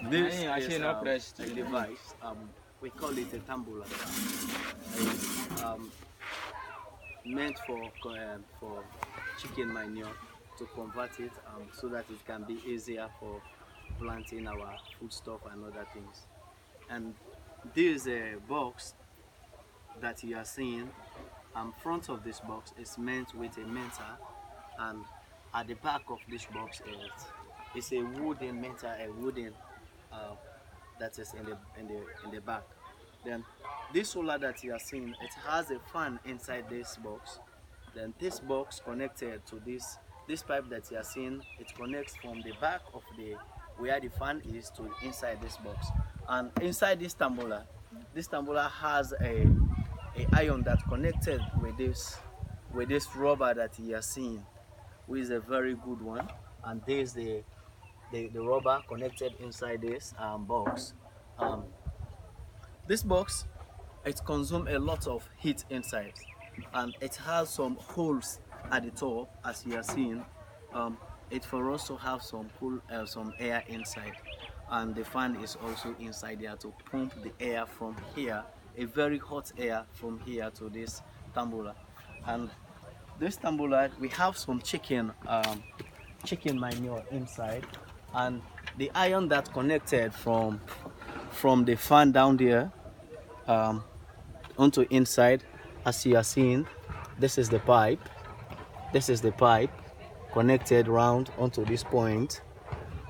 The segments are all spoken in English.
This is a device. We call it a tumbler. It's meant for chicken manure to convert it so that it can be easier for planting our foodstuff and other things. And this box that you are seeing, front of this box is meant with a mentor, and at the back of this box is a wooden mentor, a wooden that is in the back. Then this solar that you are seeing, it has a fan inside this box. Then this box connected to this pipe that you are seeing, it connects from the back of the where the fan is to inside this box. And inside this tumbler has a iron that connected with this rubber that you are seeing, which is a very good one. And there's the rubber connected inside this box. This box, it consumes a lot of heat inside, and it has some holes at the top, as you are seeing. It for us to have some cool some air inside, and the fan is also inside there to pump the air from here, a very hot air from here to this tumbler. And this tumbler, we have some chicken manure inside, and the iron that connected from the fan down there onto inside, as you are seeing, this is the pipe connected round onto this point.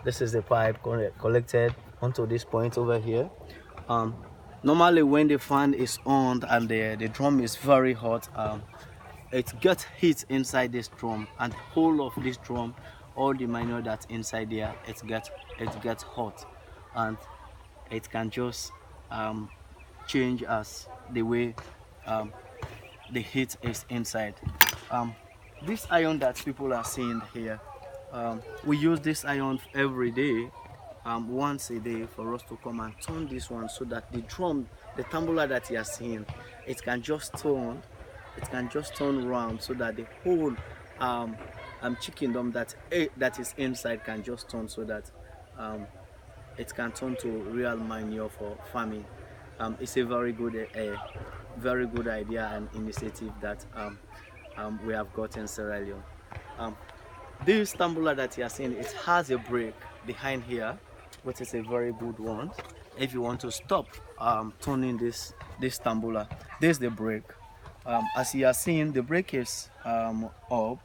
This is the pipe connected onto this point over here. Normally when the fan is on and the drum is very hot, it gets heat inside this drum, and the whole of this drum, all the manure that's inside there, it gets hot, and it can just change as the way the heat is inside. This iron that people are seeing here, we use this iron every day, once a day, for us to come and turn this one so that the drum, the tumbler that you are seeing, it can just turn around so that the whole chickendom that is inside can just turn, so that it can turn to real manure for farming. It's a very good idea and initiative that we have got in Sierra Leone. This tumbler that you are seeing, it has a brake behind here, which is a very good one. If you want to stop turning this tumbler, there's the brake. As you are seeing, the brake is up.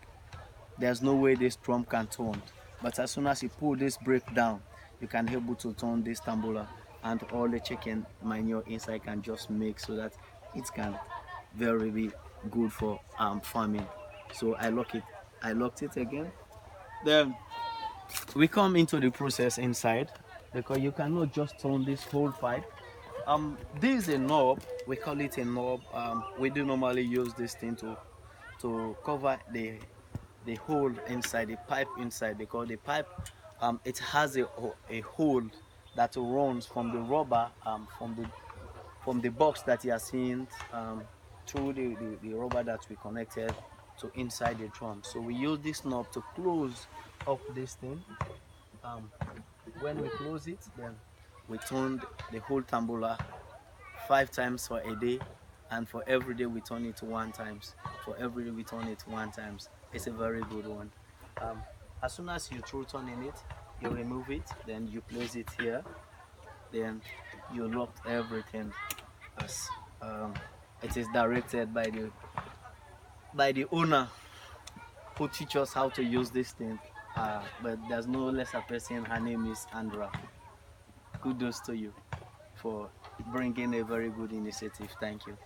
There's no way this drum can turn, but as soon as you pull this brake down, you can be able to turn this tumbler, and all the chicken manure inside can just mix, so that it can very be good for farming. So I locked it again. Then we come into the process inside, because you cannot just turn this whole pipe. This is a knob, we call it a knob. We do normally use this thing to cover the hole inside the pipe inside, because the pipe, it has a hole that runs from the rubber, from the box that you are seeing, through the rubber that we connected to inside the drum. So we use this knob to close up this thing. When we close it, then we turn the whole tumbler 5 times for a day, and for every day we turn it 1 time. For every day we turn it 1 time. It's a very good one. As soon as you through turning it, you remove it, then you place it here, then you lock everything as it is directed by the owner, who teach us how to use this thing. But there's no lesser person. Her name is Andra. Kudos to you for bringing a very good initiative. Thank you.